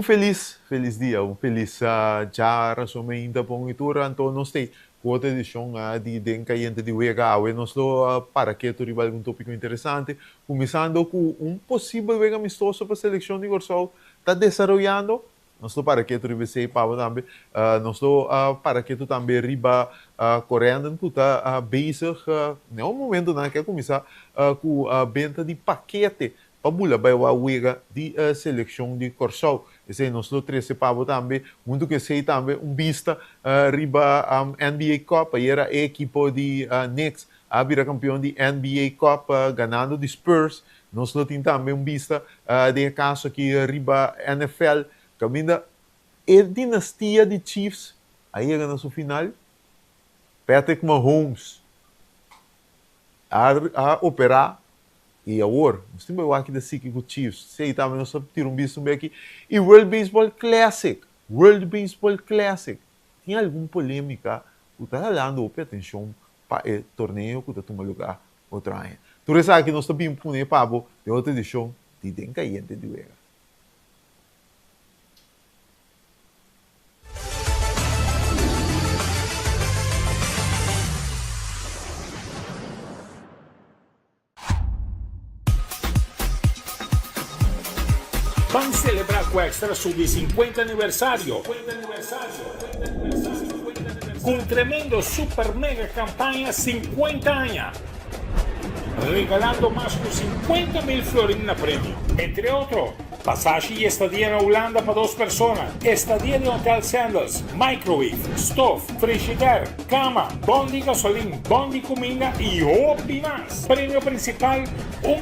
feliz dia, já resume ainda bom itura Antonio State. Outra edição de Dencaiente de Uega, nós para que tu rival um tópico interessante, começando com possível Vega amistoso para a seleção de Corsol, está desenvolvendo, nós para que tu rival sei para também, nós para que tu também riba correndo, que está bezig, no momento que começar com a venda de paquete para vai a Uega de seleção de Corsol. Esse nós três pavo também, muito que sei também vista riba NBA Cup, aí era a equipe de Knicks, a vira campeão de NBA Cup, ganhando de Spurs. Nós temos também vista de caso aqui riba NFL, caminha a dinastia de Chiefs, aí é no final, Patrick Mahomes a operar e agora, nós temos aqui da SIC com Chiefs, sei também nós temos visto aqui, e World Baseball Classic, tem alguma polêmica, o está dando atenção para o torneio que está tomando lugar outra ano. Tu sabe que nós estamos punindo para de outra edição de Dencaiente de Uega. Vamos celebrar com o Extra Sub 50 aniversário. Com um tremendo super mega campanha 50 anos. Regalando mais de 50.000 florins na prêmio. Entre outros, passagem e estadia na Holanda para 2 pessoas. Estadia de Hotel Sandals, microwave, stove, frigideira, cama, bom de gasolina, bom de comida e hobby mais. Prêmio principal,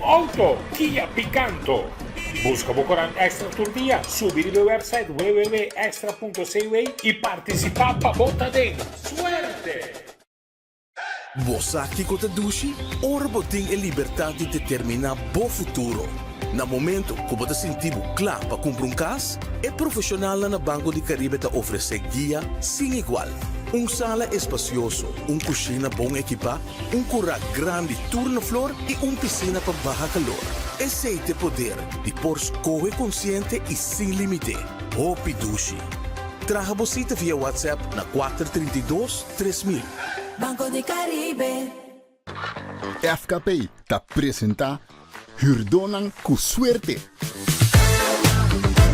auto Kia Picanto. Busca Bocoran Extra Tour Dia, subir no website www.extra.ca e participar para botar dentro. Suerte! Você aqui com a Dushi, orbo tem a liberdade de determinar o futuro. No momento que você sentir claro para comprar casa, é profissional na Banco de Caribe te oferece guia sem igual. Sala espacioso, cozinha bom equipada, curral grande turno-flor e piscina para baixo calor. Esse é o poder de por escolha consciente e sem limite. Hopi Dushi. Traga você via WhatsApp na 432-3000. Banco de Caribe. FKP te apresenta Hurdonan com suerte.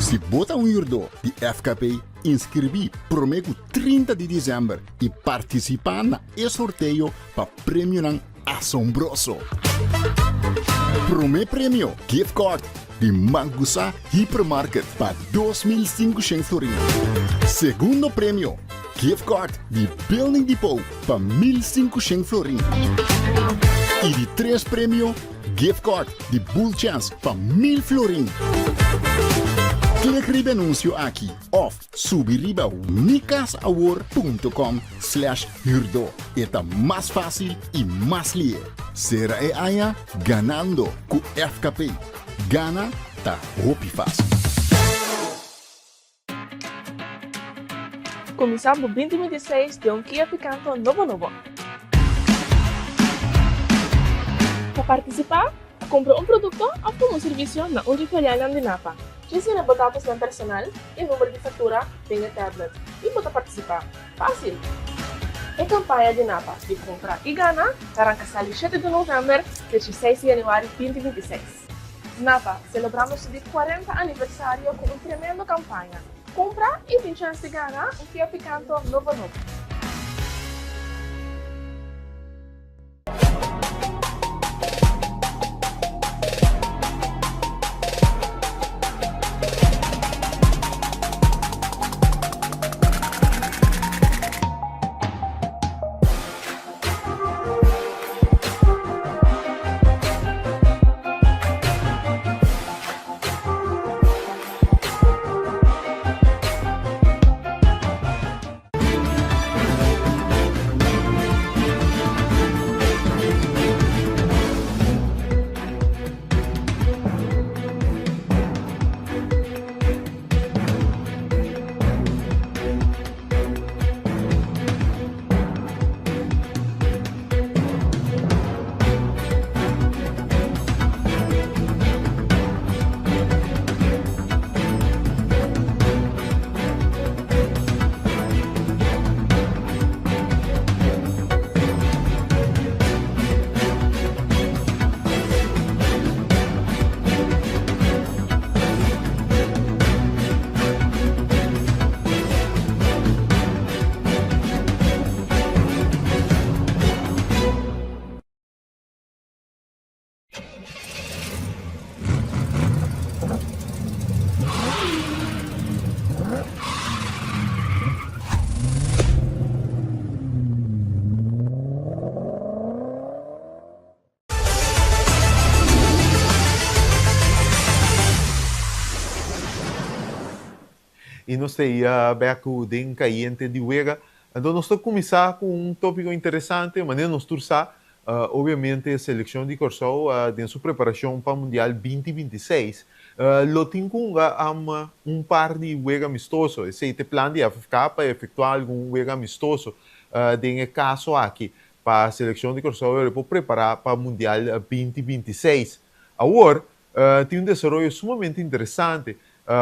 Se bota hurdo de FKP, inscrevi prometo 30 de dezembro e participar na sorteio para prêmio assombroso. Primeiro prêmio, gift card de Mangusa Hypermarket para 2.500 florins. Segundo prêmio, gift card de Building Depot para 1.500 florins. E de 3 prêmio, gift card de Bull Chance para 1.000 florins. Clique no anúncio aqui ou subiriba micasaward.com/hurdo. É mais fácil e mais lié. Será é aia ganhando com FKP. Gana tá hopi fácil. Começando 2026 de Kia Picanto novo. Para participar, compra produto ou serviço na Unifilial de Napa. Ensina dados personal e número de fatura tem a tablet e pode participar. Fácil! A campanha de Napa de compra e gana arranca 7 de novembro a 16 de janeiro de 2026. Napa, celebramos o 40 aniversário com uma tremenda campanha. Compra e tem chance de ganhar Kia Picanto novo. e nós temos beco den caiente de Uega. Então, nós estamos começar com um tópico interessante, mas nós torçar, obviamente, a seleção de Corsol em sua preparação para o Mundial 2026. Lo tem um par de Uega amistoso, esse plano de FFK para efetuar algum Uega amistoso, nesse caso aqui, para a seleção de Corsol para preparar para o Mundial 2026. Agora, tem um desenvolvimento sumamente interessante,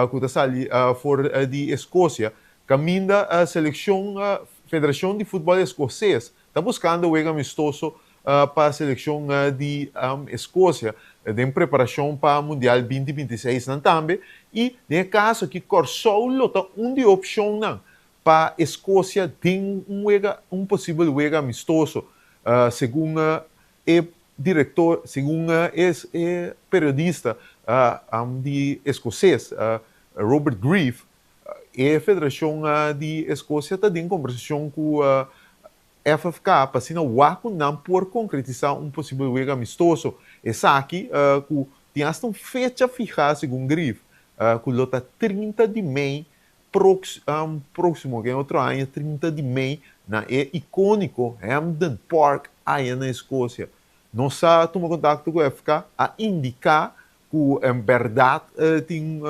que está ali fora de Escócia, caminha a seleção, Federação de Futebol Escocês, está buscando o amistoso para a seleção de Escócia, em preparação para o Mundial 2026 também, e nesse caso que Corsol lota de opção para a Escócia tem um possível amistoso, segundo o diretor, segundo o periodista de escocês, Robert Grieve, a Federação de Escócia está em conversação com a FFK para assim não por concretizar um possível amistoso. Essa aqui tem uma fecha fijada, segundo Grieve, que lota 30 de maio próximo, que é outro ano, 30 de maio, na icônico Hampden Park, aí na Escócia. Nós tomamos contato com a FFK a indicar que, em verdade, tem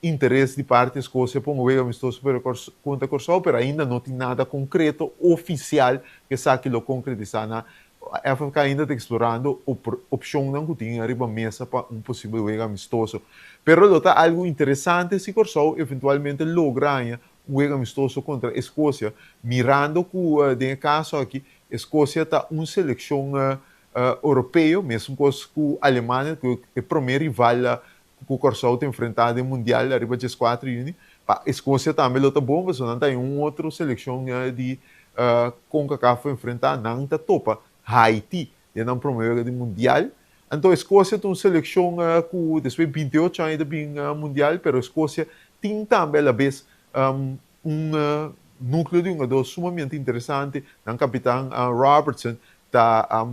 interesse de parte da Escócia para um amistoso contra Corsol, mas ainda não tem nada concreto, oficial, que sabe que concretizar. A FFK ainda está explorando a opção que tem arriba mesa para um possível amistoso. Mas algo interessante se Corsol eventualmente logra um amistoso contra a Escócia, mirando que, nesse caso aqui, a Escócia está uma seleção europeia, mesmo com a Alemanha, que é o primeiro rival que o Corsol tem enfrentado no Mundial, arriba de 4 juni. A Escócia também está bom, mas não tem outra seleção de CONCACAF enfrentar, não está topa. Haiti, que não primeiro de Mundial. Então, a Escócia tem uma seleção que, depois de 28 ainda bem Mundial, mas a Escócia tem também, a vez, núcleo de um jogador sumamente interessante, o capitão Robertson, está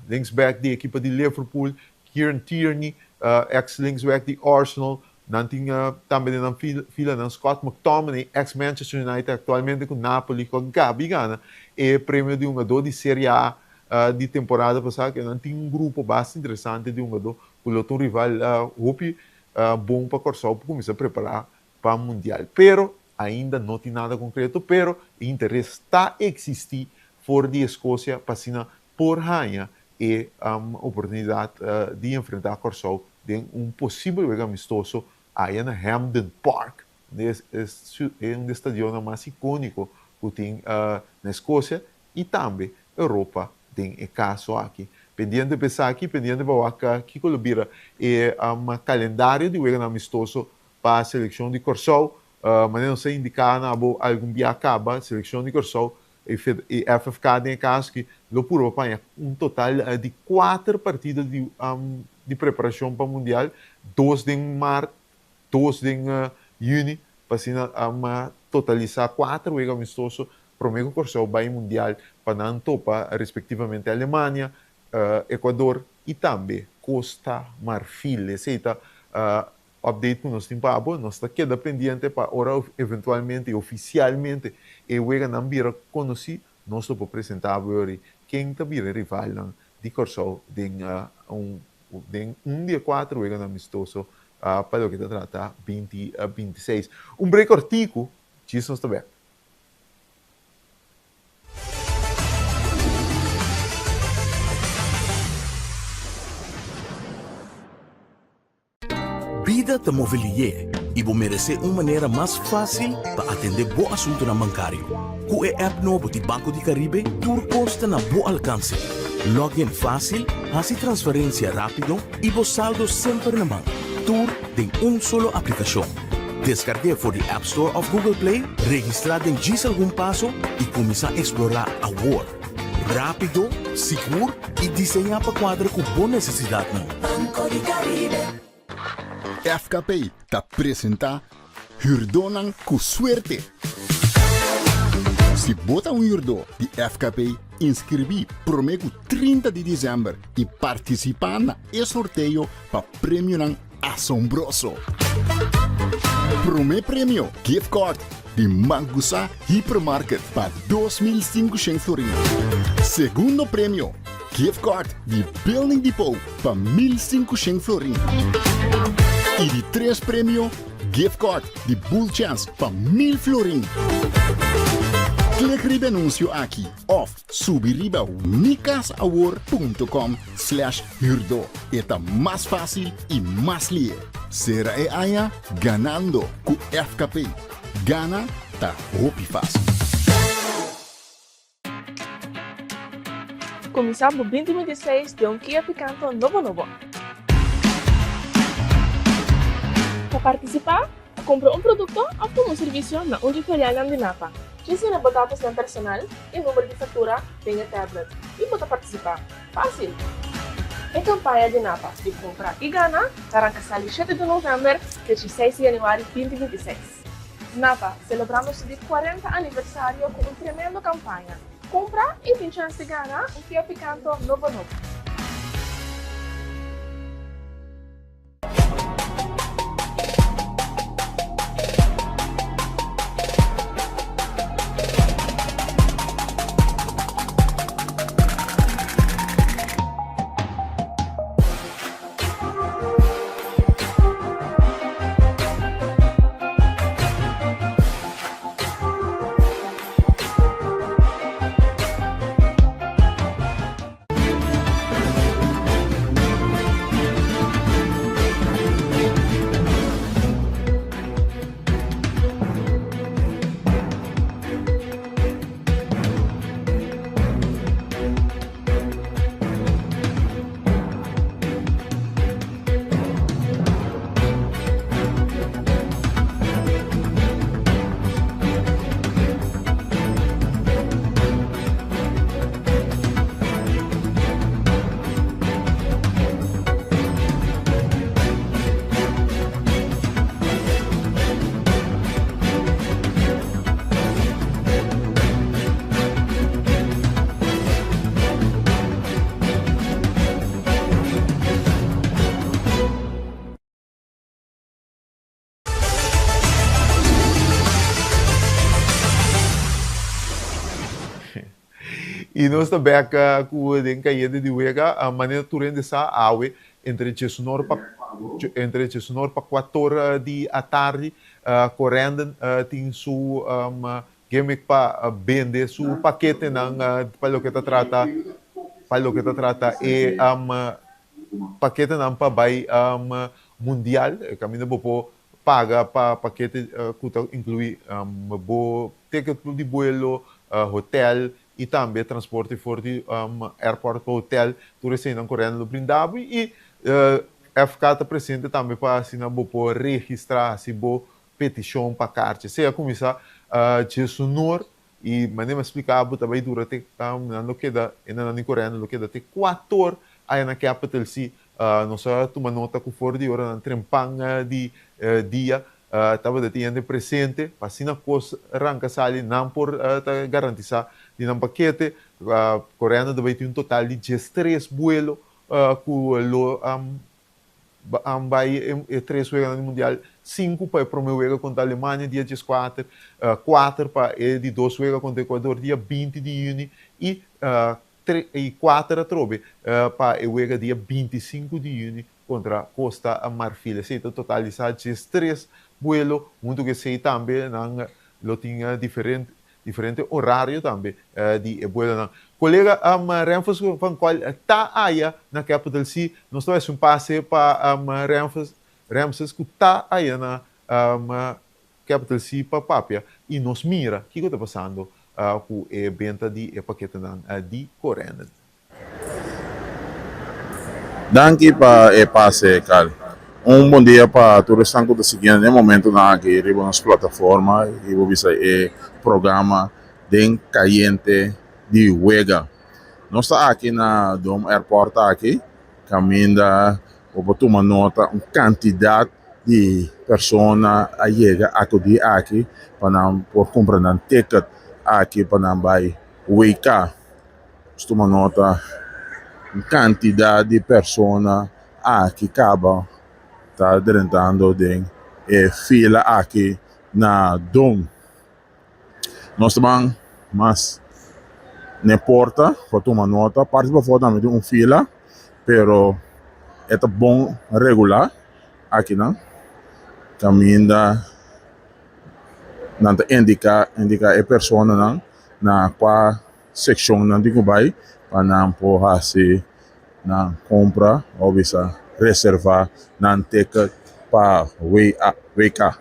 linksback da equipa de Liverpool, Kieran Tierney, ex-linksback de Arsenal, também na fila Scott McTominay, ex-Manchester United, atualmente com Napoli, com Gabi Gana, e prêmio de um jogador de Série A de temporada passada, que não tem um grupo bastante interessante de um jogador, que o rival bom para Corsol, para começar a preparar para o Mundial. Pero ainda não tem nada concreto, pero o interesse está a existir fora de Escócia, para por ganhar e a oportunidade de enfrentar Corsol em um possível amistoso aí na Hampden Park, é um estádio mais icônico que tem na Escócia e também Europa tem o caso aqui. Pendente de pensar aqui, pendente de falar que Colômbia é um calendário de amistoso para a seleção de Corsol, mas não sei indicar algum dia acaba a seleção de Corsol e FFK tem caso que lo puro apanha um total de 4 partidas de preparação para o Mundial, 2 em março, 2 em junho, para totalizar 4 amistosos para o Corsol vai Mundial para não topa, respectivamente, a Alemanha, Equador e também Costa Marfil. Aceita update com nós tempo, nós está queda pendente para ora eventualmente e oficialmente e o não vira conhecido, nós estamos apresentar quem está vira rival de Corsol um dia 4 o amistoso para o que trata 2026. Um break cortico, diz nós também. Vida te mobilier e vou merecer uma maneira mais fácil para atender bom assunto na bancário. Com o app novo de Banco de Caribe, tudo consta na bom alcance. Login fácil, fazer transferência rápido e o saldo sempre na mão. Tudo em solo aplicação. Descargue for the App Store of Google Play, registrar em diz algum passo e começar a explorar a world. Rápido, seguro e desenhar para quadro com boa necessidade. Banco de Caribe. FKP te apresenta Hurdonan com suerte. Se bota hurdo de FKP, inscrevi promego 30 de dezembro e participar na sorteio para prêmio assombroso. Primeiro prêmio, gift card de Mangusa Hypermarket para 2.500 florins. Segundo prêmio, gift card de Building Depot para 1.500 florins. E de três prêmio, gift card de Bull Chance para 1.000 florins. Clique riba anúncio aqui ou subir riba micasaward.com/hurdo. Está mais fácil e mais lié. Será e aia ganando com FKP. Gana tá hopi fácil. Começamos 2026 de Kia Picanto novo. Para participar, compra produto ou serviço na Uniferial de Napa. Gestiona dados ng personal e número de fatura tem a tablet. E pode participar. Fácil! A campanha de Napa de compra e gana arranca 7 de novembro a 16 de janeiro de 2026. Napa, celebramos o 40 aniversário com uma tremenda campanha. Compra e tem chance de ganhar Kia Picanto novo. E nós também com o caída de Uega, a maneira turende essa awe entre Chesunor para 4 horas da tarde, correndo tem su game para vender su paquete para o que trata e paquete não para vai mundial, caminho para paga para paquete que inclui ticket de vuelo, hotel e também transporte for de airport para hotel, tudo isso não correndo no brindado e FK está presente também para assinar para registrar se bo petição para carta. Se a começar de sonor e maneira explicar também durante não queda ainda não correndo não queda até 4 horas aí na capital se não só toma nota que for de hora na trempang de dia estava detendo presente para assinar coisa arranca sali não por garantizar de um paquete, correndo deve ter um total de 13 vuelos com vai 3 vezes no mundial, 5 para o primeiro vez contra a Alemanha, dia 14, 4 para de 2 vezes contra o Equador, dia 20 de junho, e 4 a trobe para o vez dia 25 de junho contra a Costa Marfil. Então, totalizar 13 vuelos, muito que sei também, não tinha diferente horário também de vuelo. Colega, Renfos van qual está aí na capital C, nós temos um passe para Renfos que está aí na capital C para Papia e nos mira o que está passando com a venda de paquete de corrente. Danke para o passe, Carl. Bom dia para todos que estão seguindo no momento aqui nas plataformas e vou ver o programa de Caliente de Uega. Nós estamos aqui na Dom Airport aqui, caminhando, vou tomar nota, uma quantidade de pessoas a chegar aqui para por comprar um ticket aqui para vai Uega. Tomar nota, uma quantidade de pessoas aqui acaba está tentando de fila aqui na Dom. Nós também, mas na porta, para tomar nota, parte para fora também tem fila, pero é bom regular aqui, não? Caminha, não indica a pessoa não na qual seção não digo vai para não porra se não compra ou bisa reservar não ticket para WK.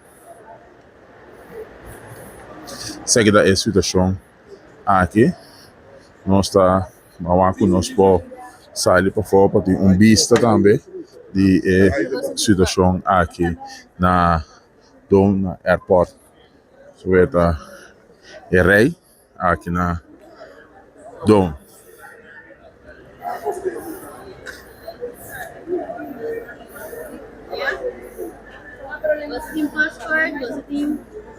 Seguida a situação aqui, nós está com nós por sair para fora para ter vista também de situação aqui na Dom Airport. Sueta é rei aqui na Dom. Você tem passport,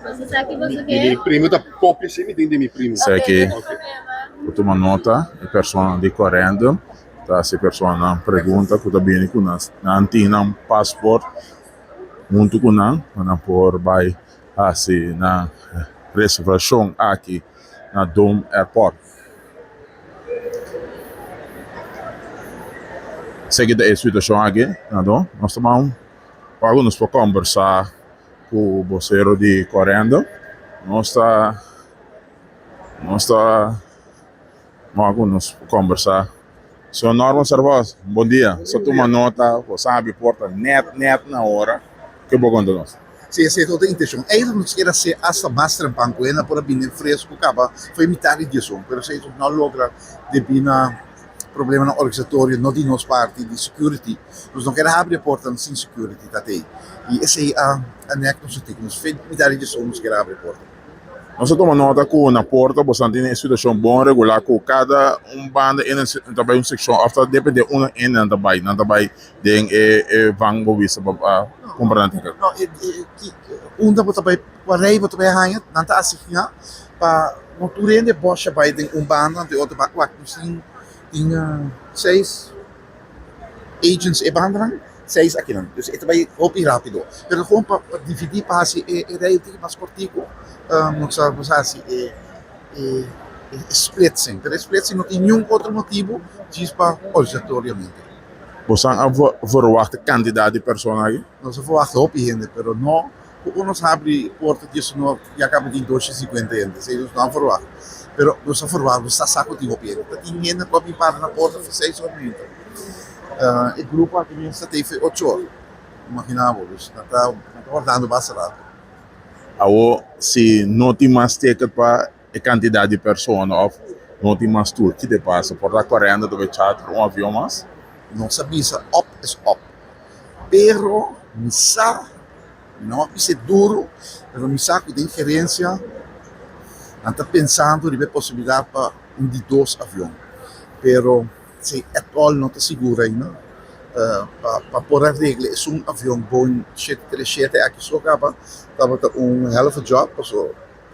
você sabe que você Mi quer. primo da copia se mi tem mi primo. Isso aqui, Não tem problema. vou tomar nota, a pessoa de correndo, tá? Se a pessoa não pergunta, que está bem com nós, não tem um passaporte, junto com nós, não por vai assim na reservação aqui na Dom Airport. Seguida a situação aqui, na Dom, nós estamos alguns para conversar com o voceiro de correndo, nós está alguns para conversar. Senhor Norman Servoz, bom dia. Só toma nota, você sabe, porta net na hora. Que bom quando nós. Sim, essa é toda a intenção. Ainda não quer ser hasta mais tranquilo, para vir fresco, acaba, foi metade disso. Mas se não logra de vir problema na organizatório, não de nossa parte de security, nós não queremos abrir a porta sem security, tá aí. E essa é a necklace que nós fez metade disso, nós queremos abrir a porta. Nós tomamos nota que na porta, você tem uma situação boa, regular, com cada banda em também uma secção, after depende de uma em não também tem vango visa para comprar ticket. Não, da também para aí também hanya, não está assim, para motorem de bocha vai tem banda de outra banda, sim, tem 6 agents e banda, 6 aqui não. Então isso vai hopi rápido. Pero como para dividir para assim é relativamente mais cortico. Não sabe assim splitsing. Pero splitsing não tem nenhum outro motivo diz para obrigatoriamente. Você verwacht candidato de pessoa aqui? Nós verwachten hopi gente, pero não nós abre porta disso não já acaba de 250 gente, se eles não verwachten. Pero nós verwachten, está saco de hopi gente. Tem gente que vai para na porta por 6 horas. O grupo aqui está teve 8 horas. Imaginamos, está guardando bastante. Se não tem mais ticket para a quantidade de pessoas, ou não tem mais tour, que te passa? Por estar correndo, tu vai charter avião mais? Não sabia, up is up. Pero, misa, não é duro, mas misa que tem gerência, não está pensando em possibilidade para de 2 aviões. Pero, se é all não está seguro ainda. Para pôr a regra, é um avião Boeing 737 aqui só acaba hell of a job, porque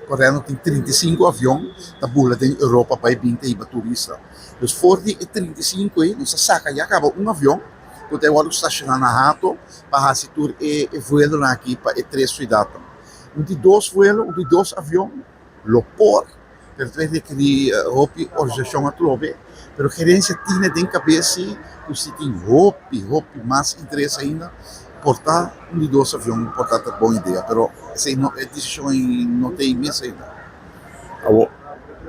correndo tem 35 aviões, da bula tem Europa para 20 e para turista. Então, for de 35 aí, nós saca já acaba avião, porque agora estacionar na rato, para fazer tour e voelo aqui para 3 cidades. De 2 voos, de 2 aviões, lo por, pero tem que organização a trobe, pero gerência tinha de cabeça você tem hopi mais interesse ainda portar de 2 aviões, portar é boa ideia, mas a decisão não tem mesa ainda.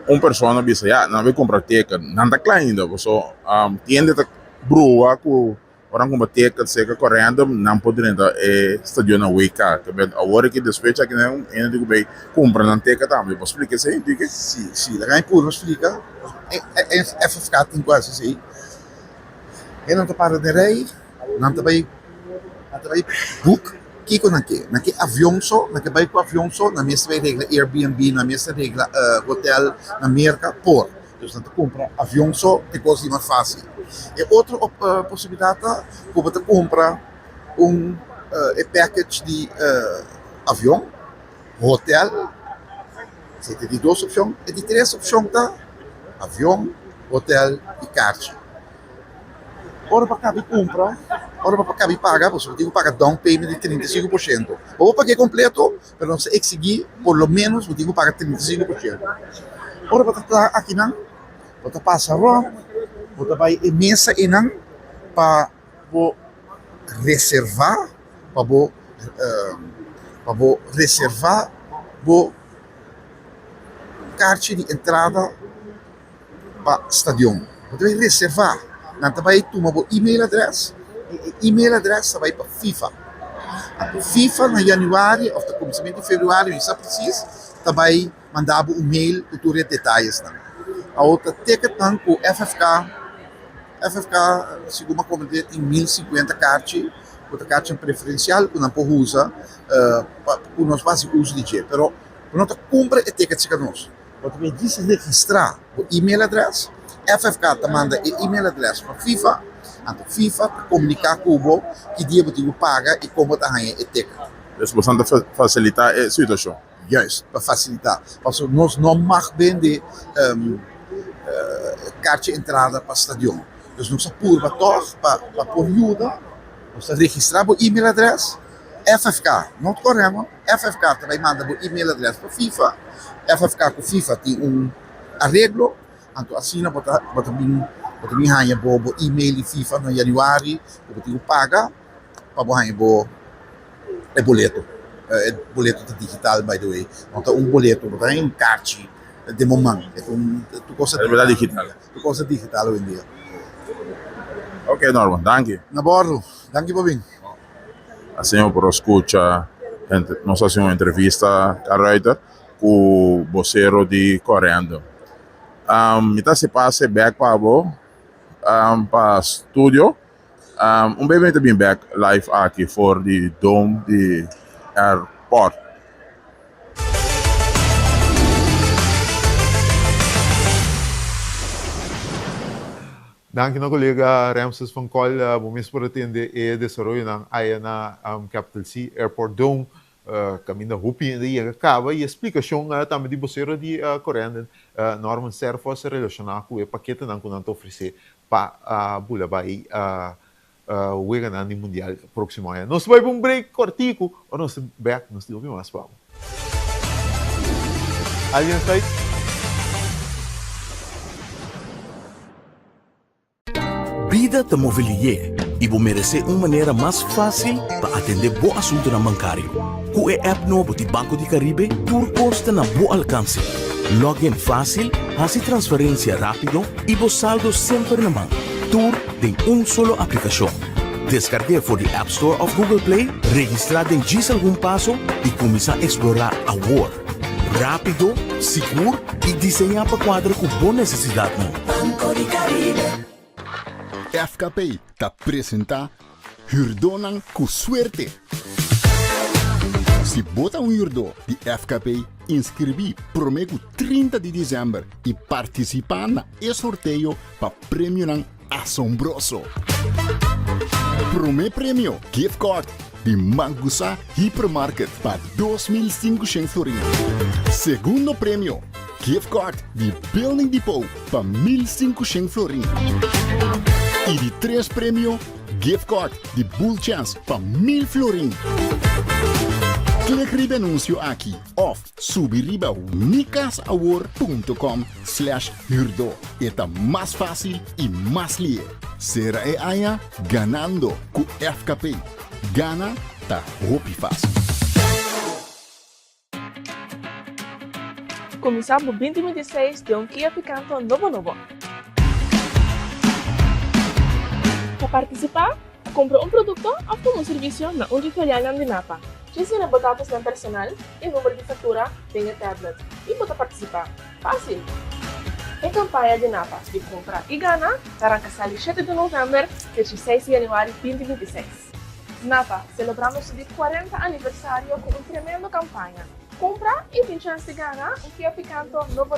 Uma pessoa diz, não vai comprar ticket, não está claro ainda, você tem que brua com orang comprar ticket, seca correndo, não pode entrar estadio na WK, agora que despecha que não ainda digo bem, comprar um ticket também, você explica isso aí? Sim, lá em puro explica, é ficar tem quase assim. E não está para de rei, não está para book, que naquele avião só, naquele vai com avião só, na mesma regra Airbnb, na mesma regra hotel, na América, por. Então, não compra avião só, que coisa mais fácil. E outra possibilidade, você compra package de avião, hotel, você tem 2 opções, e de 3 opções, tá? Avião, hotel e kart. Ora para cá, compra Ora para cabe pagar, você tem que pagar down payment de 35%. Ou paguei completo, pero se exigir, por lo menos, você tem que pagar 35%. Ora para estar aqui não, você passa lá, você vai mesa e não para reservar, para reservar o carte de entrada para o estádio. Você vai reservar, não vai tomar o e-mail address. E-mail address vai para FIFA. A FIFA na januário, ou no começo de fevereiro, isso é preciso, vai mandar um e-mail com todos os detalhes. A outra ticket com o FFK, segundo como tem 1050 cartas, outra carta preferencial que não pode usar, para nós fazemos uso de jeito. Mas quando nós compra e ticket se nós, quando me diz registrar o e-mail address, FFK manda o e-mail address para FIFA. Então, FIFA para comunicar com o Cubo que dia você paga e como está ganhando o ticket. Isso bastante facilitar a situação. Juist, para facilitar. Porque nós não mais vende carta de entrada para o estádio. Então, nós apuramos para pôr ajuda, nós registramos o e-mail address, FFK, não corremos, FFK também manda o e-mail address para FIFA, FFK com FIFA tem arreglo, então assim nós botamos ganha o e-mail de FIFA no januário, você paga para ganhar o boleto. Boleto digital, by the way. Então, boleto, não tem carte de momento. É coisa digital. Coisa digital hoje em dia. Ok, Norman, danke. Na bordo, danke por vir. Assim, por escutar, nós fazemos uma entrevista a Reuters com o vocero de Correndo. Então, se passa back para para estúdio. Bem também back live aqui for the dome de airport. Danke na colega Ramses van Kol, bumis por atender e desenvolver ng área na Capital C Airport Dome. Kami na hupi na iya acaba e explicação também de vocês de Correndo Norman Serfos relacionado com o paquete não que não oferecer para bula vai o ganhando mundial próximo ano. Nós vamos break cortico ou nós back nós temos mais para. Alguém está aí? Vida te mobilier e vou merecer uma maneira mais fácil para atender bom assunto na bancário. Com o app novo de Banco de Caribe, tudo consta na bom alcance. Login fácil, fazer transferência rápido e o saldo sempre na mão. Tudo em solo aplicação. Descargue for the App Store of Google Play, registrar em algum passo e começar a explorar a world. Rápido, seguro e desenhar para quadro com boa necessidade. Banco de Caribe. FKP te apresenta Hurdonan com suerte. Se bota hurdo de FKP, inscrevi promego 30 de dezembro e participar na sorteio para prêmio assombroso. Primeiro prêmio, gift card de Mangusa Hypermarket para 2.500 florins. Segundo prêmio, gift card de Building Depot para 1.500 florins. E de 3 prêmio, gift card de Bull Chance para 1.000 florins. Clique no anúncio aqui ou subir ao micasaward.com/hurdo. É mais fácil e mais lié. Será aí ganhando com FKP. Gana tá hopi fácil. Começamos 2026 de Kia Picanto novo. Para participar, compra produto ou serviço na filial de Napa. Ensina dados ng personal e número de fatura via tablet e pode participar. Fácil! Em campanha de Napa de compra e gana, arranca-se 7 de novembro a 16 de janeiro de 2026. Napa, celebramos o 40 aniversário com uma tremenda campanha. Compra e tem chance de ganhar Kia Picanto novo.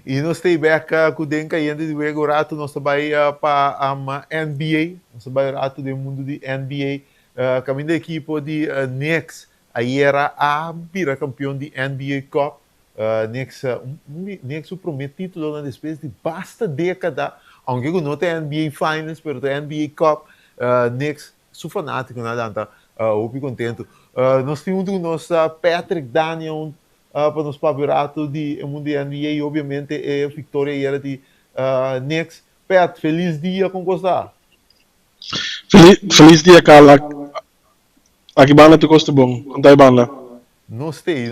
E nós temos back com o Denka e de Wego Rato, nós trabalhamos para a NBA, nós trabalhamos rato do mundo de NBA, caminho da equipe de Knicks, aí era a pira campeão de NBA Cup, Knicks promete título na despesa de basta década, aunque não tem NBA Finals, mas tem NBA Cup, Knicks, sou fanático, nada, eu fico contente. Nós temos o nosso Patrick Daniel, para nos pavirato de mundo de NBA e obviamente é a vitória era de Knicks. Pat, feliz dia com você. Feliz dia, Carla. Aqui banda tu gosta bom. Contai banda. Não sei.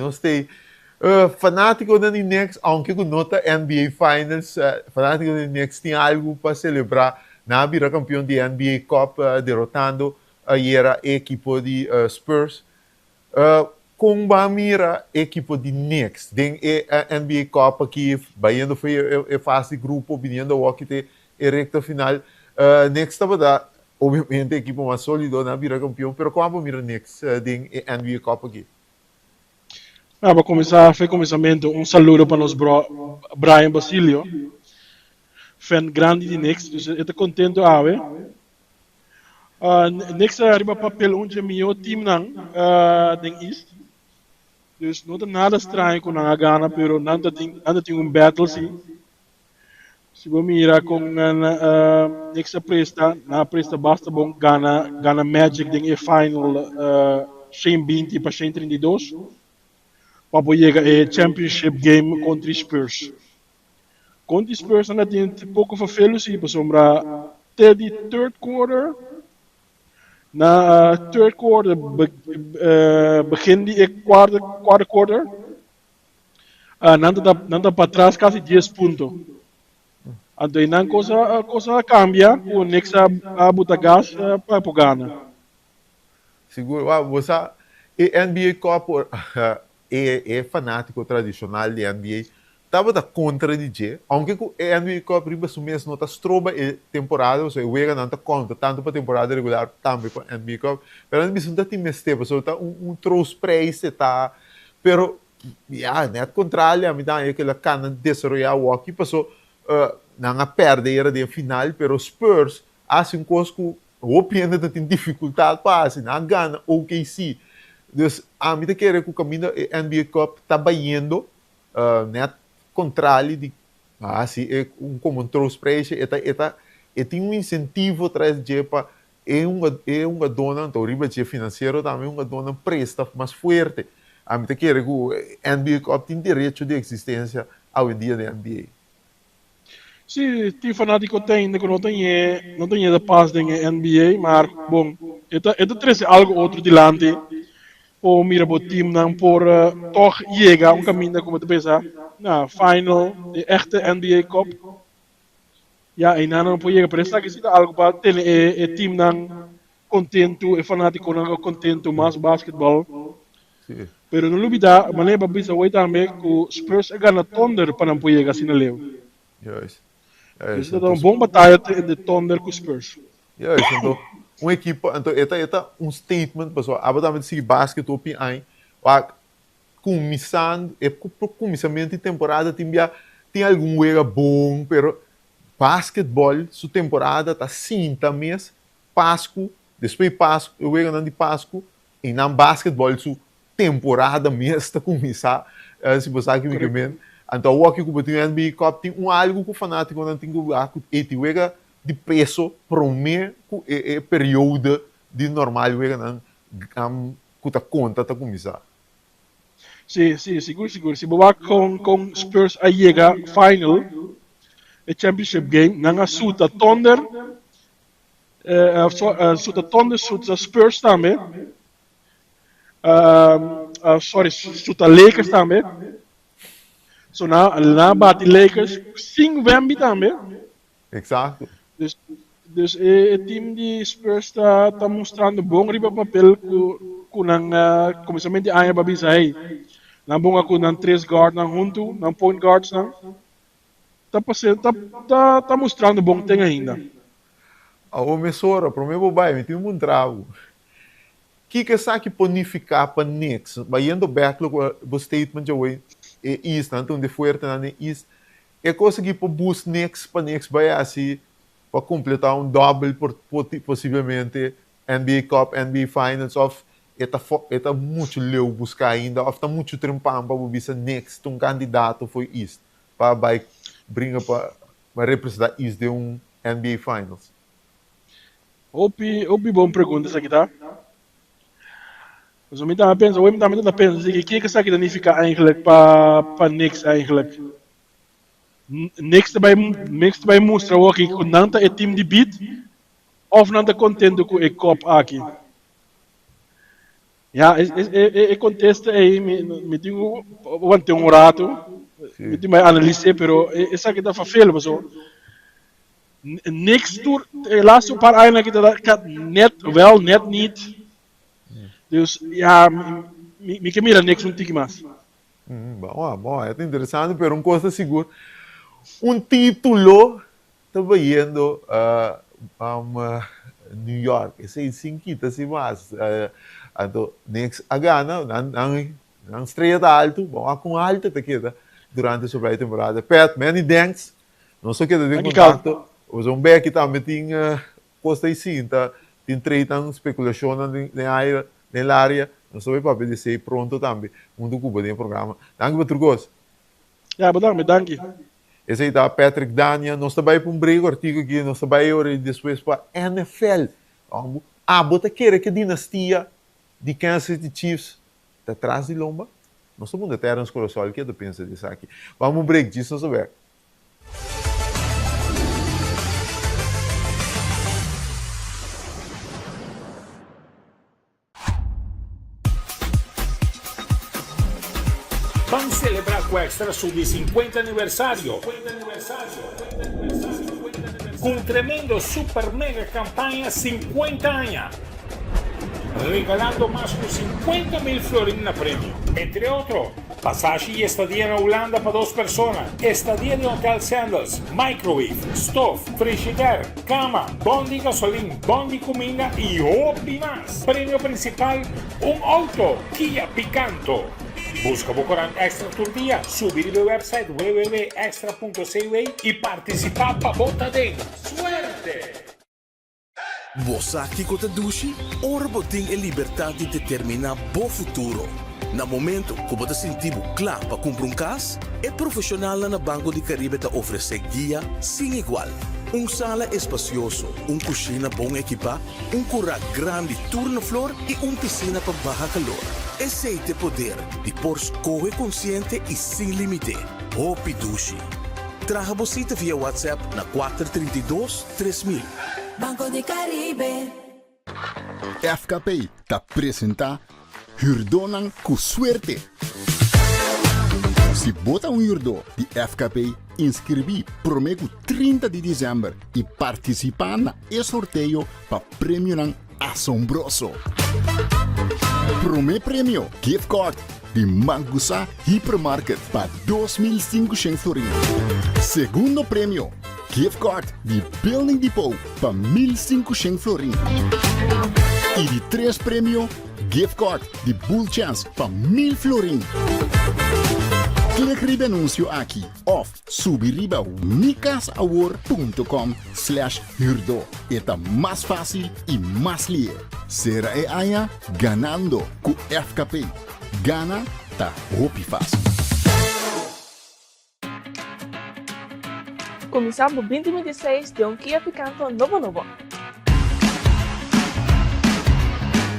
Fanático da Knicks, aunque com nota NBA Finals, fanático da Knicks tem algo para celebrar. Na vira campeão de NBA Cup, derrotando a equipe de Spurs. Com a mira equipe de Knicks, den NBA Cup aqui, Bahia foi a fase de grupo, vindo o que tem a recta final. Knicks estava da, obviamente, a equipe mais sólida na vira campeão, mas como a mira Knicks den NBA Cup aqui? Para começar, foi começamento, saludo para nós Brian Basilio, fan grande de Knicks, eu estou contente a ver. Knicks arriba papel onde é o melhor time den East. Dus não tem nada estranho com a Gana, pero nada tem battle sim. Se você mirar com Knicks presta basta bom Gana Magic tem a final 120 para 132 para chegar a championship game contra Spurs. Contra Spurs ainda tem pouco vervelho sim, para sombra até de third quarter. Na third quarter, begin die quarter quarter, nanda para trás quase 10 pontos. Então, não coisa cambia, o Knicks a botar gás para Pogana. Seguro, você é NBA Cup, é fanático tradicional de NBA. Estava da contra de G, aunque a NBA Cup riba sumês nota stroba e temporada, ou seja, o Ega não conta tanto para temporada regular, também para a NBA Cup, mas a NBA não tem mais tempo, só tá troço preço, tá, pero, net contrário, a mim dá aquela cana de desarrollar o hockey, passou, não perde era de final, pero Spurs, assim, coisa que o Opienda tem dificuldade para, assim, não ganha OKC, então, a mim da querer que o caminho da NBA Cup está baiando, net contrário de assim é como um troço preço tem um incentivo atrás de para uma dona então riba de financeiro também uma dona presta mais forte a mim te quer que o NBA Cup tem direito de existência ao dia da NBA. Sim, tem fanático tem que não tem da paz da NBA, mas bom, это traz algo outro delante. Ou mira o time não por toch chega caminho como tu pensa na final de echte NBA Cup ja e não pode chegar para que se dá algo para ter o time não contento e fanático não contento mais basquetebol pero não olvida maneira para pensar hoje também que o Spurs ganha Thunder para não poder chegar assim na leu isso é uma boa batalha de Thunder com o Spurs então uma equipe, então, é um statement, pessoal, abordamente se basquete ou PI, começamento de temporada tem algum era bom, pero basquetebol, sua temporada está sim, também, Páscoa, depois Páscoa, eu era de Páscoa, e não basquetebol, sua temporada mesmo está começar, se você sabe que me então o que o NBA Cup tem algo que o fanático não tem que ver, de peso para o período de normal que a conta está começar. Sim, seguro. Se você com Spurs a chegar final, a championship game, não a suta Thunder, suta Thunder, suta Spurs também, suta Lakers também. So na bate Lakers, 5 Wemby também. Exato. Dus o time de Spurs está mostrando bom riba papel com começamento de ano para bisai. Não bom com não 3 guards não junto, não point guards não. Tá mostrando bom tem ainda. O mesora, para mim bobai, tem um travo. Que sabe ponificar para Knicks, vai indo back o statement de hoje, East, então de forte na East. é conseguir para boost next vai assim para completar um double possivelmente NBA Cup, NBA Finals of eta muito leu buscar ainda, of tá muito trempando para bisa next um candidato foi East para vai brinca para representar East de um NBA Finals. Opi bom pergunta essa aqui, tá? Dus om je daar pensa, om je daar pensa, zeg ik, kijk eens dan fica eigenlijk pa niks eigenlijk. Niks bij mostra ook ik kon nanta het team die beat of nanta contento com ik kop aqui. Ja, ik contesta me tenho want um rato, me tenho mais analise, pero essa aqui tá fafelo, mas niks door laatste een paar eigenlijk dat net wel net niet. Dus ja, me que mira niks um tique mais. Bom, é interessante, pero coisa segura. Título, estava indo a New York, esse cinquita se mais. Então, next agana, não estreia alto, bom, com alta te queda durante a temporada. Pat, many thanks. Não só que de contato. Os homens que também tinha costa e cinta, tem treitam especulação na área. Não só para obedecer pronto também. Mundo Cuba tem programa. Danke, Betrugos. Ja, bedankt, danke. Esse aí tá Patrick Dania, nós também para um brego artigo aqui, nós também agora depois para NFL. Bota querer que a dinastia de Kansas City Chiefs está atrás de lomba. Nós estamos de terra nos colossal, que é do pensa disso aqui. Vamos um break disso, nós sabemos. Vamos celebrar com o Extra Sub 50 aniversário. Com um tremendo super mega campanha 50 anos. Regalando más de 50.000 florines na premio. Entre otros, pasaje y estadía en Holanda para 2 personas, estadía de Hotel Sandals, microwave, stove, frigider, cama, bondi gasolina, bondi comida y hopi más. Premio principal, un auto Kia Picanto. Busca Bocorán Extra tu día, subir el website www.extra.cv y participar para bota de suerte. Você aqui com a Dushi, orbo tem a liberdade de determinar o futuro. No momento que você sentir claro para comprar casa, é profissional na Banco de Caribe te oferece guia sem igual. Sala espacioso, cozinha bom equipa, curral grande turno flor e piscina para baixar calor. Esse é o poder de por escolher consciente e sem limite. Hopi Dushi. Traga você via WhatsApp na 432-3000. Banco de Caribe. FKP te apresenta Hurdonan com suerte. Se bota hurdo de FKP, inscrevi promego 30 de dezembro e participar na sorteio para prêmio assombroso. Prêmio gift card de Mangusa Hypermarket para 2.500 florins. Segundo prêmio, gift card de Building Depot para 1.500 florins. E de 3 prêmio, gift card de Bull Chance para 1.000 florins. Clique no anúncio aqui ou subiriba micasaward.com/hurdo. É mais fácil e mais ligeiro. Será aí ganhando com FKP. Gana tá hopi fácil. Começamos 2026 de um Kia Picanto novo.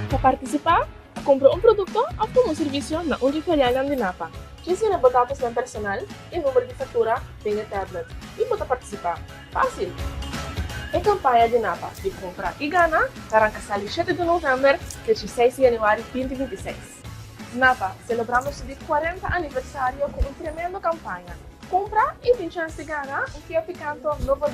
Para participar, compra um produto ou um serviço na Uniferiana de Napa. Ensina dados do personal e número de fatura tem a tablet. E pode participar. Fácil! A campanha de Napa de compra e gana arranca 7 de novembro a 16 de janeiro de 2026. Napa, celebramos o 40 aniversário com uma tremenda campanha. Compra e tem chance de ganhar um Kia Picanto novo.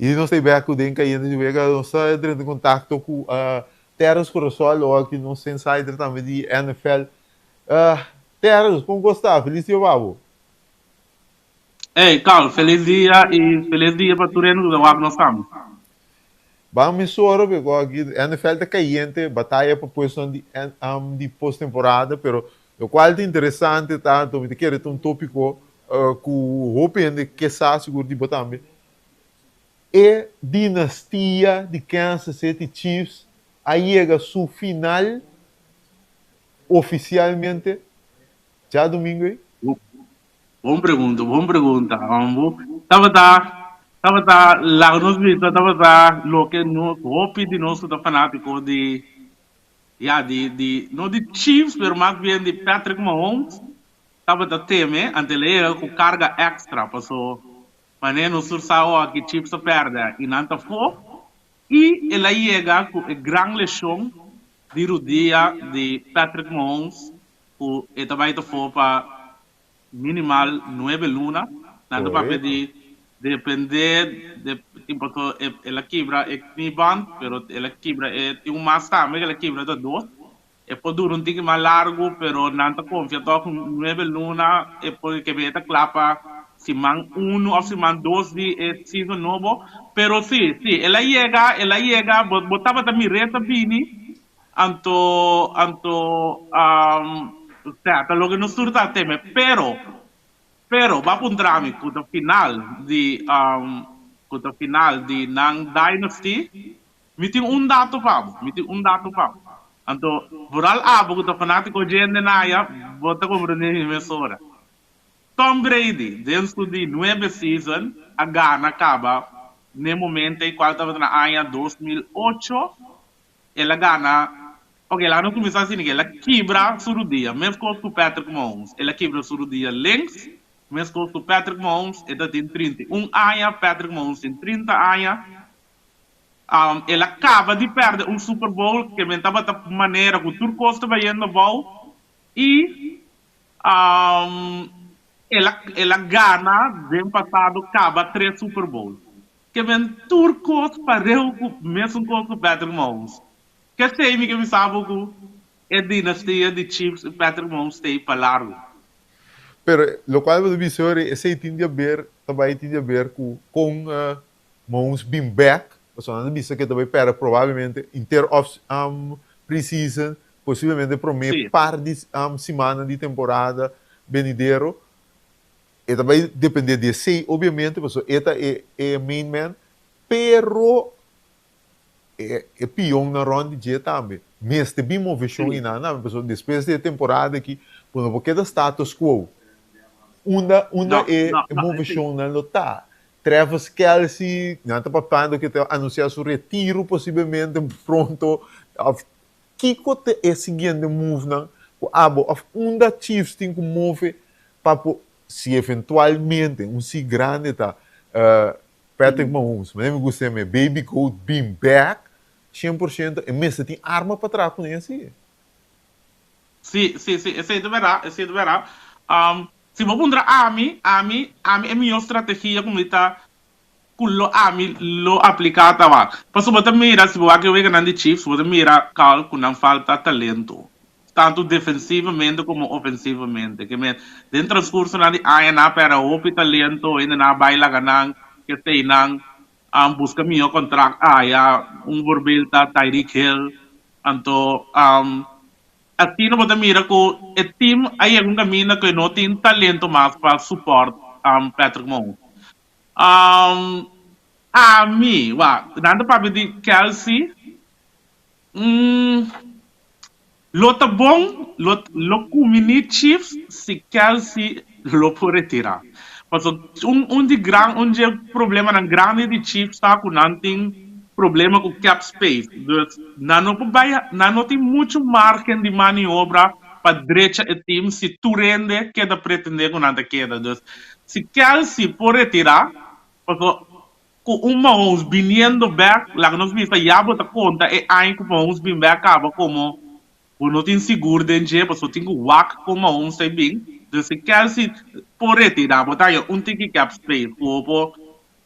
E nós temos bem com o caiente de Vega, nós estamos entrando em contato com Terras Corosol, ou aqui nós temos insider também de NFL. Terras, como gostar? Feliz dia, Babo. Ei, Carl, feliz dia e feliz dia para tu reno do Wagner Sam. Vamos me soro, porque aqui NFL está caiente, batalha para posição de pós-temporada, pero o qual é interessante, tanto, me quero um tópico que o Hope que sabe seguro de botar é dinastia de Kansas City Chiefs aí chega seu final oficialmente já domingo aí. Boa pergunta. Tava lá nos vídeos, tava lo que no Hope de nosso da fanático de não de Chiefs, mas mais bem de Patrick Mahomes. Tava da teme ante ele com carga extra, passou. Mas não surgiu que Chiefs perde e não foi. E ele chega com a grande lição de rodia de Patrick Mahomes, que ele vai for para minimal 9 lunas, nada para pedir depender de tipo ela quebra é band, pero ela quebra é mais também ela quebra de dois. E pode durar um pouco mais largo, pero não está confiado com 9 lunas e pode que beta clapa se man 1 ou se man 2 de season novo, pero sim, ela chega, botava também reta bini, anto certo, logo não surta tema, pero va para um drama com o final de Nang Dynasty, me tem dato para. Anto, voral abo com o fanático gente naia, bota como René Mesora. Tom Brady, dentro de 9 season, a Ghana acaba, no momento em qual estava na AIA 2008, ela Ghana. Ok, lá não começou assim, ela quebra o dia, mesmo com o Patrick Mahomes, ela quebra o dia links, mesmo com o Patrick Mahomes, ela tem 31 anos, Patrick Mahomes tem 30 anos, ela acaba de perder Super Bowl, que estava da maneira que o Turco estava indo bom, e ela ganha, bem passado, acaba 3 Super Bowl. Que vem Turco pareu mesmo com o Patrick Mahomes. Que sei que me sabe que a dinastia de Chiefs e Patrick Mahomes tem para largo. Pero lo qual eu disse esse tinha a ver também tinha a ver com Mahomes being back, pessoal não disse que também para provavelmente inter off pre-season, possivelmente para meio par de semana de temporada venidero. E também depende de si, obviamente, pessoal, esta é main man, pero é pior na ronda de também. Mas tem uma versão em nada, pessoal, depois da temporada aqui, quando porque da status quo, uma é uma versão na lota. Travis Kelce, não está papando que anunciar seu retiro possivelmente pronto. Que coisa é seguinte move não? Da Chiefs tem que mover para se eventualmente se grande tá Patrick Mahomes, mas me gusta me Baby Goat being back 100% e mesmo tem arma para trás com esse. Sim, esse é de verdade, se vou pôr a mim é minha estratégia como está culo a mim lo aplicada lá. Posso botar mira se vou aqui o grande Chiefs, vou mira cal com não falta talento. Tanto defensivamente como ofensivamente. Que dentro do curso na ANA para o talento ainda na baila ganang que tem nang busca meu contrato verbilta Tyreek Hill anto assim não pode mirar que o time aí é caminho que não tem talento mais para suporte Patrick Mahomes. A mim, nada para pedir Kelce. Lota bom, lo comini Chiefs, se Kelce lo può retirar. Mas de problema na grande de Chiefs está com não tem problema com cap space. Não tem muito margem de maniobra para direita e time se tu rende queda pretender com nada queda. Se Kelce pode retirar, com Mahomes vindo back, lá que nós vimos já bota conta e aí com Mahomes vindo back acaba como não tem seguro dentro de pessoa tem que walk com Mahomes bem. Se Kelce pode retirar, botar tem que cap space,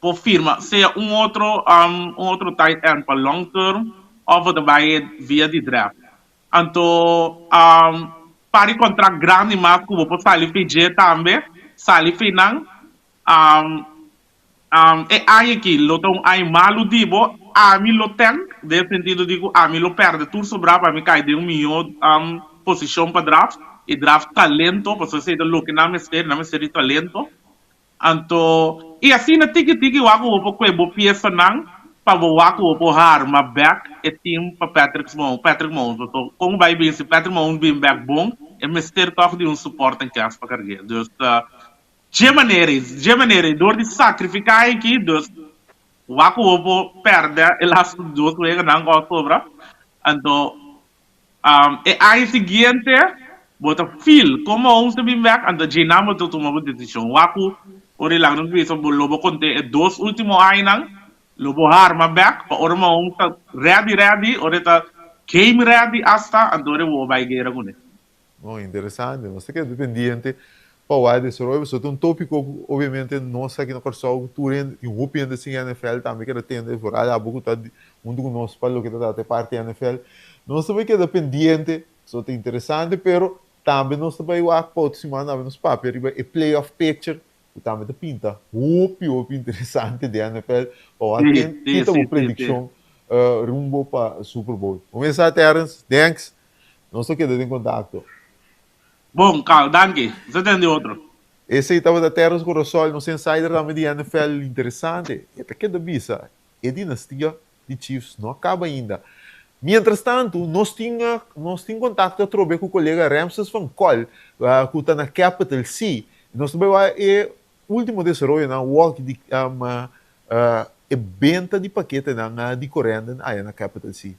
por firma, seja um outro tight end para long term, ou você vai via de draft. Então, para contrato grande, mas como você sabe, PG também, sabe, finan, e aí aqui, lotão aí malo dibo, a mim lo tem, de sentido digo, a mim lo perde, tudo sobrar para mim cair de melhor posição para draft, e draft talento, para você do look na mistério talento. Então, e assim na tiki waku opo kwebo pieza nang, para waku opo har ma back e team para Patrick Mahomes. Então, como vai bem se Patrick Mahomes bem back bom, é mistério toch de suporte em casa para carregar. Dus, de maneira, door de sacrificar aqui, dus, waku opo perde, elas duas coisas não sobra. Então, e aí seguinte, bota feel como Mahomes bem back, então de nada tu toma uma decisão. Waku ori lang nung bisa lobo konti dos último ay nang lobo harma back pa ori mo ready ori ta game ready hasta andore wo vai guerra com ele. Oh, interessante, você que é dependente para o desenvolvimento, só tem um tópico obviamente nós aqui no Corsol, turno e o opinião assim NFL também que atende por aí a pouco tá um dos nossos para o que tá até parte NFL, nós também que é dependente, só tem interessante, pero também nós também o pode se mandar nos papéis e playoff picture também da pinta, opi interessante de NFL, ou até pinta uma predição rumbo para Super Bowl. Vamos começar, Terence, thanks, nós só queremos em contato. Bom, Carl, danke, você tem de outro. Esse aí estava da Terence Corosol, nosso insider também de NFL interessante, é pequena bisa, a dinastia de Chiefs não acaba ainda. Mientras tanto, nós tínhamos contato com o colega Ramses Van Col, que está na Capital C. Nós também último desenvolvimento na walk de evento de paquete na de correndo aí na Capital C.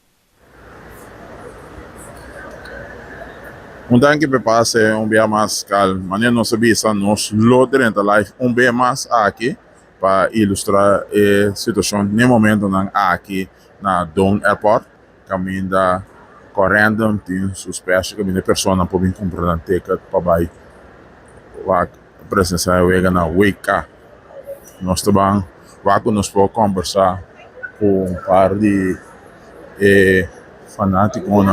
Danke por passe dia mais calmo. Amanhã nós avisa nos durante a live dia mais aqui para ilustrar a situação no momento aqui na Down Airport. Caminho da correndo tem suspeito que a pessoa pode comprar um ticket para ir presença é na Wake. Nós também vamos conversar com um par de fanáticos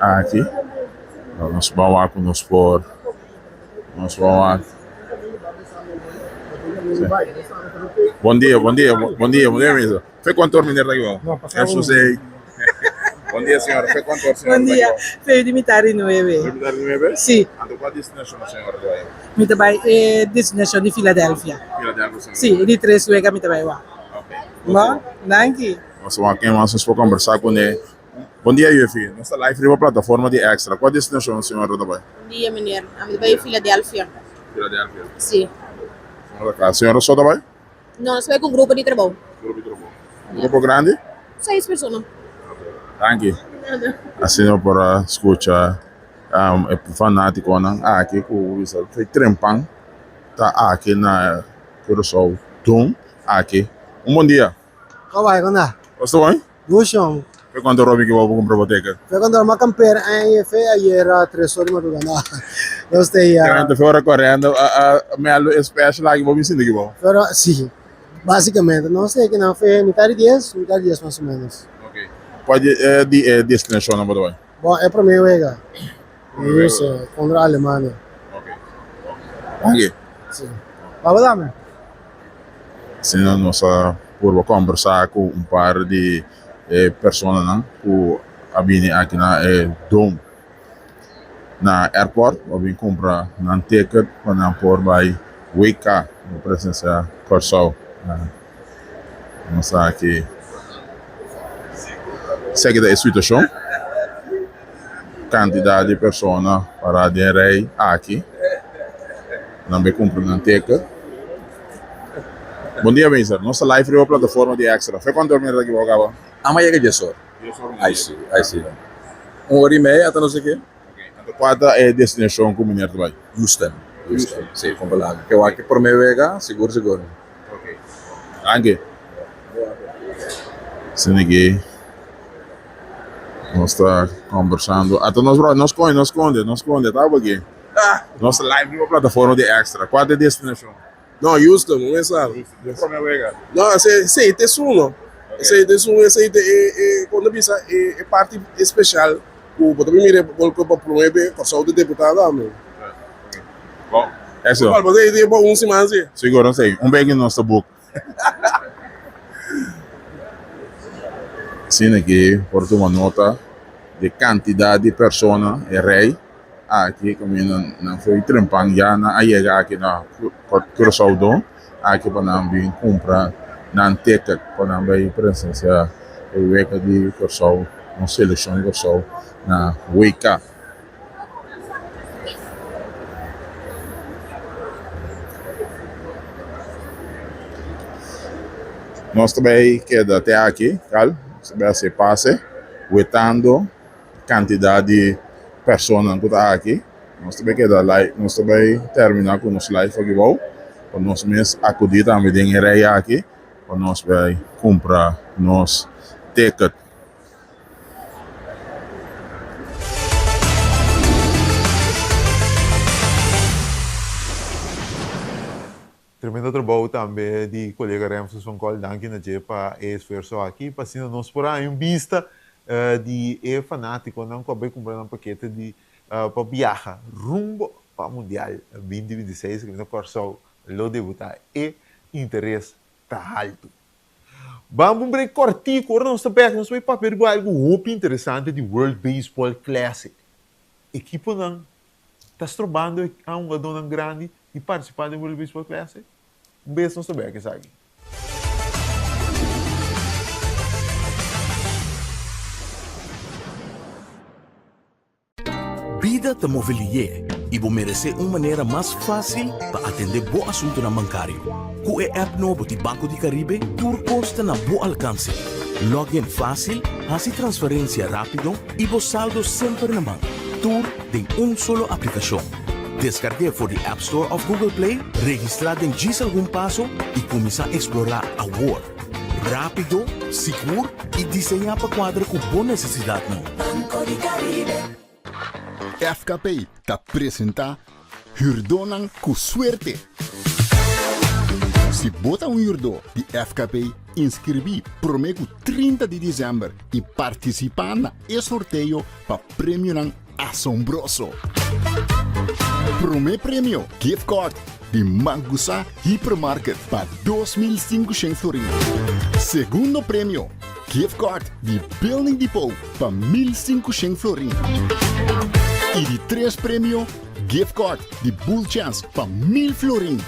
aqui. Nós vamos por Bom dia, mesmo. Foi quanto dormir aqui? Eu sou Bom dia, senhora. Foi quanto dormir? Bom dia. Foi de Mitari 9. Mitari 9? Sim. Qual destinação, senhora? Mitari é destinação de Filadélfia. Filadélfia. Sim, de 3 lugar Mitari. Ok. Bom, danke. Nós vamos conversar com ele. Bom dia, Yufi. Nossa live é uma plataforma de extra. Qual destinação, senhora? Bom dia, menino. Eu vou em Filadélfia. Filadélfia? Sim. A senhora só trabalha? Não, eu sou com um grupo de trabalho. Um grupo grande? 6 pessoas. Danke. Assim, para escutar fanático aqui com o foi trempang tá aqui na Curaçao Tum aqui. Bom dia. Como vai, Ganda? Você bem? Gusto. Foi quando Robin que vou comprar boteca? Foi quando eu camper aí foi ayer a 3 horas de madrugada. Eu estei Durante fora correndo a minha especial aqui vou me sentir que bom. Pero sim. Basicamente, não sei que não foi metade 10 mais ou menos. Ok. Pode destinação não pode. Bom, é para mim Wega. Isso, contra a Alemanha. Ok. Aqui. Sim. Vamos lá, meu. Sim, nós vamos conversar com um par de pessoas que vêm aqui na Dom na airport, vêm comprar um ticket para por vai Wake na presença Corsol. Nós aqui segue a situação. Quantidade de pessoas para aderir aqui. Não vai comprar um ticket. Bom dia, Vincent. Nossa live é uma plataforma de extra. Foi quando dormir aqui, Bogava? Amanhã que dia só? Aí sim. 1h30 até não sei o quê. Então, qual é a destinação que o menino vai? Houston. Sim, vamos lá. Que eu aqui por meio vega, seguro. Ok. Anche. Se ninguém nós está conversando. Então nós esconde, tá aqui. Nossa live é uma plataforma de extra. Qual é a destinação? No, Houston, non è stato. No, sei te uno. Sei te uno, sei te quando bisa è parte special o potete mire qualcosa per promuovere cosa de deputado ame. Bom, eso. Qual pode ir para um semana. Seguro, sei. Bem no nosso book. Sim, aqui, por uma nota de quantidade de pessoas e rei. Aqui, como não foi trempando já, na chega aqui na Curaçao, aqui para não vir comprar na ticket para não vir presença o week de Curaçao, uma seleção de Curaçao na Wake Up. Nós também queda até aqui, cal, se passe, votando quantidade de pessoas que está aqui. Nós também queda live, nós também terminar com nosso live aqui, bom, para nós mesmos acudir também em rei aqui, para nós vai comprar nosso ticket. Tremendo trabalho também de colega Remsos van Kol, danke na je para esforço aqui, para se nós por aí vista de fanático não acabei comprando um paquete de para viajar rumbo para o Mundial 2026 que no Curaçao lo debutar e interesse tá alto. Vamos break cortinho, agora nós estamos vai para ver algo muito interessante de World Baseball Classic. Equipe não está trabalhando a uma dona grande e participar do World Baseball Classic. Beijo nós também aqui, sabe? Vida te mobilier e vou merecer uma maneira mais fácil para atender bom assunto na bancário. Com o app novo de Banco de Caribe, tudo consta na bom alcance. Login fácil, faça transferência rápido e vos saldo sempre na mão. Tudo em solo aplicação. Descargue por the App Store of Google Play, registrado em Diz Algum Passo e começar a explorar a world. Rápido, seguro e desenhar para quadro com boa necessidade. Banco de Caribe. FKP te apresenta Hurdonan com suerte. Se bota hurdo de FKP, inscrevi prometo 30 de dezembro e participar na sorteio para prêmio assombroso. Primeiro prêmio, gift card de Mangusa Hypermarket para 2.500 florins. Segundo prêmio, gift card de Building Depot para 1.500 florins. E de 3 prêmio, gift card de Bull Chance para 1.000 florins.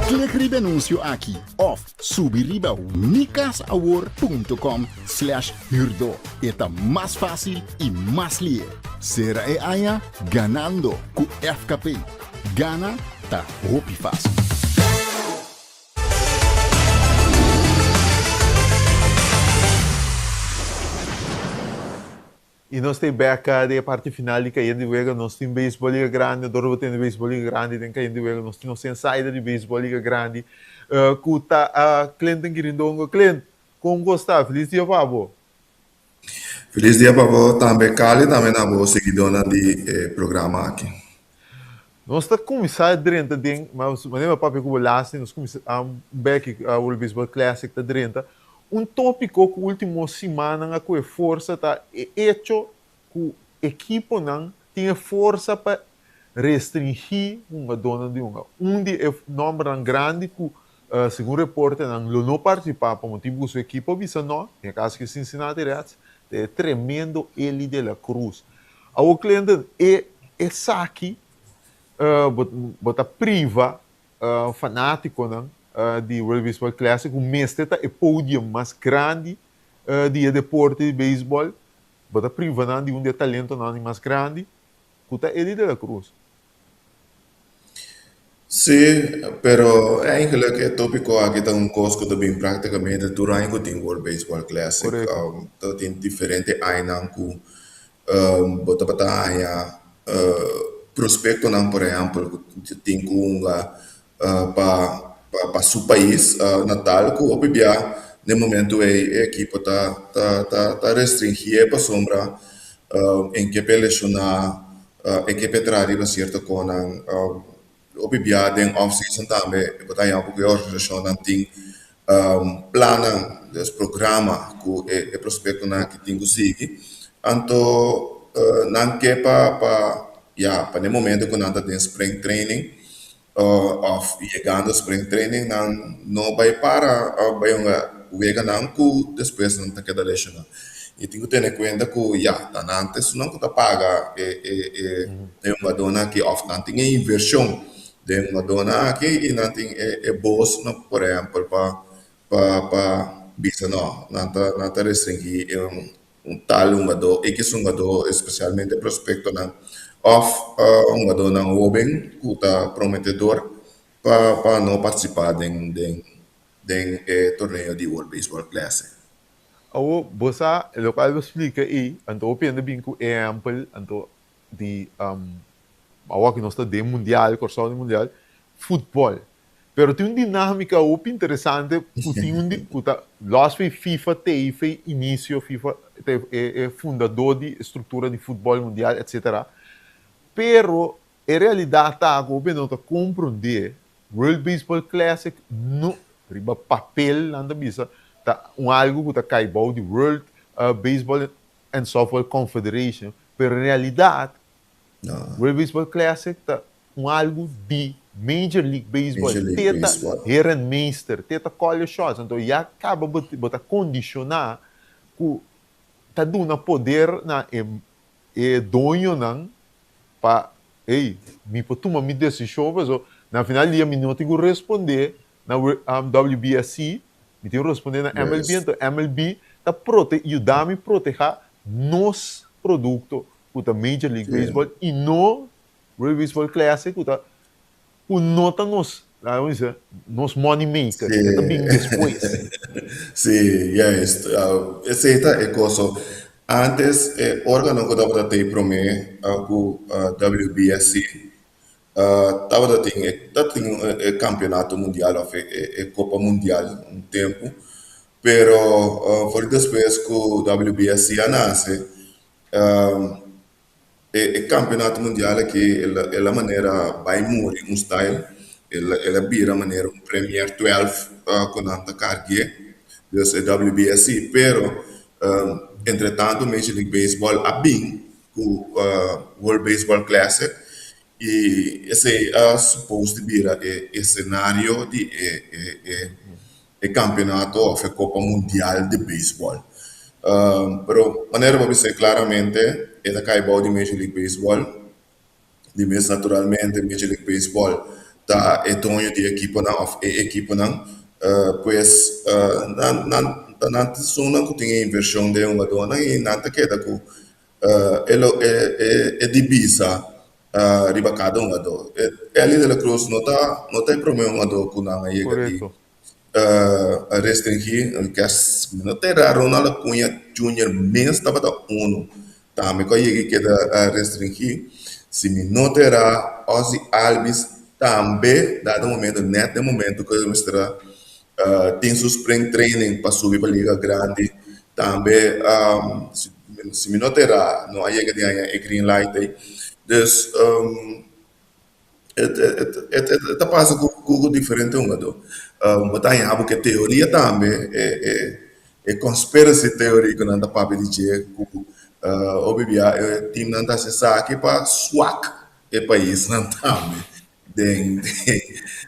Clique no anúncio aqui ou subiriba nicasaward.com/hurdo. Está mais fácil e mais ligeiro. Será aí ganhando com FKP. Gana tá roupa fácil. E nós temos a parte final de Caindo de Vega, nós temos beisebol liga grande, Dorvo tem beisebol liga grande, tem Caindo de Vega, nós temos saída de beisebol liga grande. Kuta a Clinton Quirindongo, Clint, como gostar? Feliz dia, Pablo. Feliz dia, Pablo. Também Cali, também na boa seguidona de programa aqui. Nós estamos começando a dizer, mas o papo que eu lasse, nós começamos a back a World Baseball Classic da direita. Tópico que última semana com a força está hecho que a equipe não tinha força para restringir uma dona de uma. De número grande que segundo repórter não participar por motivo que sua equipe visa não, em caso que Cincinnati Reds, é tremendo ele de la Cruz. O cliente é saque, bota priva fanático não. De World Baseball Classic, o mestre é o pódio mais grande de deporte de beisebol, bota priva de de talento mais grande, que é ele de la Cruz. Sim, pero eigenlijk het tópico aqui está coisa que também praticamente durante o World Baseball Classic, tem diferente ainda que bota batalha prospecto não, por exemplo, tem para seu país natal, que obviamente no momento a equipe está restringida para sombra em que lesionar, em que trazer certa coisa opibia den off-season também, bota aí um pouco de organização não tem plana, des programa que é prospecto na que tem que seguir. Então, não que para no momento que não tem spring training, of chegando spring training, não vai para, vai wega não que depois não está queda lesionado. E tem que ter em conta que, antes não que paga tem uma dona que off não tem inversão, tem uma dona que não tem boss, por exemplo, para bisa não tá restringir tal uma do e que são do especialmente prospecto na off uma dona jovem que está prometedor para não participar de torneio de World Baseball Classic. Você local explica aí, então opina bem que exemplo, então de agora que nós está de mundial, corção de mundial, futebol. Pero tem uma dinâmica muito interessante, tem lá foi FIFA teve início, FIFA é fundador de estrutura de futebol mundial, etc. Pero a realidade está que não está compreender World Baseball Classic no riba papel nanda bisa tá algo que está caibau de World Baseball and Softball Confederation, pero na realidade World Baseball Classic tá algo de Major League Baseball, teta Herrenmeister, teta college shots, então já acaba botar condicionar que tá dando poder na dono não para me toma minha decisão, mas na final dia me não tenho que responder na WBSC, me tenho que responder na MLB, então MLB tá ajudar-me a proteger nos produtos da Major League Baseball e no World Baseball Classic, o nota nos money maker, também depois. Sim, esse é coisa. Antes, o órgão que estava ter para mim, o WBSC, estava ter campeonato mundial, Copa Mundial, tempo, pero foi depois que o WBSC nasce, campeonato mundial que é a maneira vai morrer um style ela vira maneira Premier 12 com anta cargue desse WBSC pero entretanto Major League Baseball a bem com World Baseball Classic e esse é suposto vira cenário de campeonato ou Copa Mundial de Baseball. Pero maneira para dizer claramente é que a de Major League Baseball, de mês naturalmente Major League Baseball tá dono de equipa não, pois não só que tem inversão de uma dona e nada que da que é divisa riba cada uma do é ali da Cruz não tá problema do que não é que restringir que não terá Ronald Cunha Jr. mês estava da ONU também que da restringir se me não terá Ozzy Albies também dado momento net de momento que eu mostrar tem seu spring training para subir para a liga grande também se me não terá não aí que tem green light aí dus tá passa com diferente um do botar em algo que teoria também é conspiracy theory que não dá para dizer obvia time não tá se saque para swak é país não também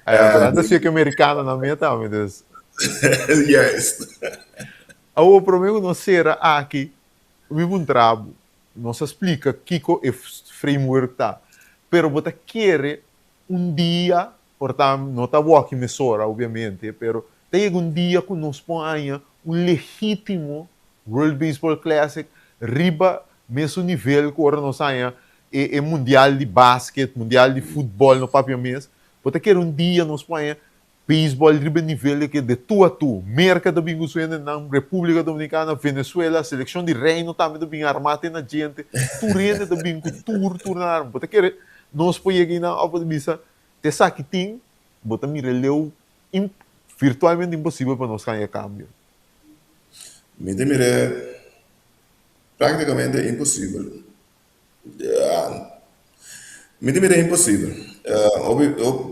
antes fica americano na minha também yes o problema não será aqui um trabalho não se explica que é framework tá pero você quer dia portanto não tá boa que me sora obviamente pero tem dia que nós põe legítimo World Baseball Classic riba mesmo nível que agora nós saia é mundial de basquete, mundial de futebol no papel mesmo. Você quer dia nós põe beisebol riba nível que de tu a tu, merca da bingo suena na República Dominicana, Venezuela, seleção de reino também da bingo armate na gente, turene da bingo turnar. Você quer nós põe aqui na opção te saque tem, você me releu virtualmente impossível para nós ganhar câmbio. Me demire praticamente impossível. Me é impossível.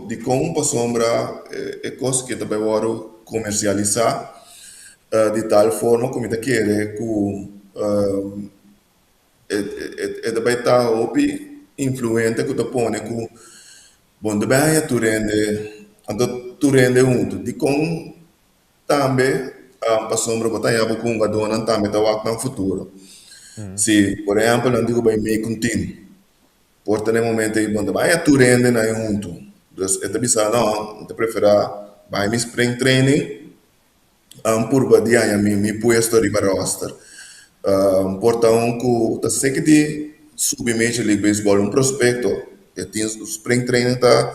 De como para sombra é coisa que também vou comercializar de tal forma como eu quero que também está influente que tu põe que bom também tu rende junto de como também para sombra botar aí com um gadona também tá no futuro. Se por exemplo não digo bem meio contínuo porta no momento aí, bom, vai a tu rende na junto. Então, eu bisa não, eu prefiro vai me spring training, por dia me puesto riba roster. Porta que tá sei que de subir Major League Baseball um prospecto, que tem o spring training tá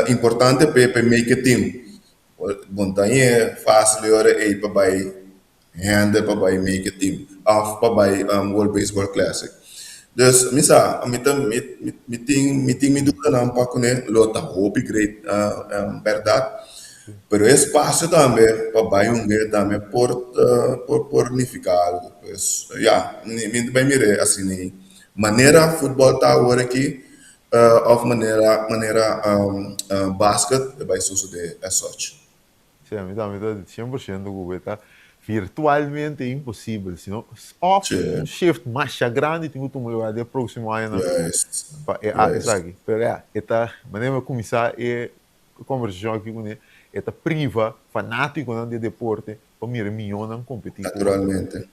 importante para make a team. Bom, daí é fácil hora aí para vai handle para vai make a team, off para vai World Baseball Classic. Dus misa, me dúvida não para né, lota hope great, verdade. Pero espaço também para bairro também por unificar algo. Pues, me bem mire assim né, maneira futebol tá agora aqui, of maneira basquete vai suceder é sorte. Sim, a mim também está 100% com o virtualmente impossível, senão um shift mais grande tem que tomar de próximo ano. Sabe? Pero esta maneira começar é conversação aqui com ele, esta priva fanático de deporte para mirar milhão não competir. Naturalmente.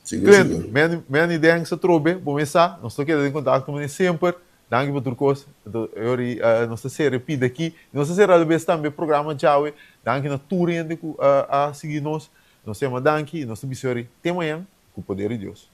Cliente, minha ideia é que se troube, começar, nós estamos em contato com ele sempre. Danke por tudo coisa. Eu nossa série pide aqui, nossa série às vezes também programa já, danke na tour a seguir nós. Nós temos danke, nós temos até amanhã, com o poder de Deus.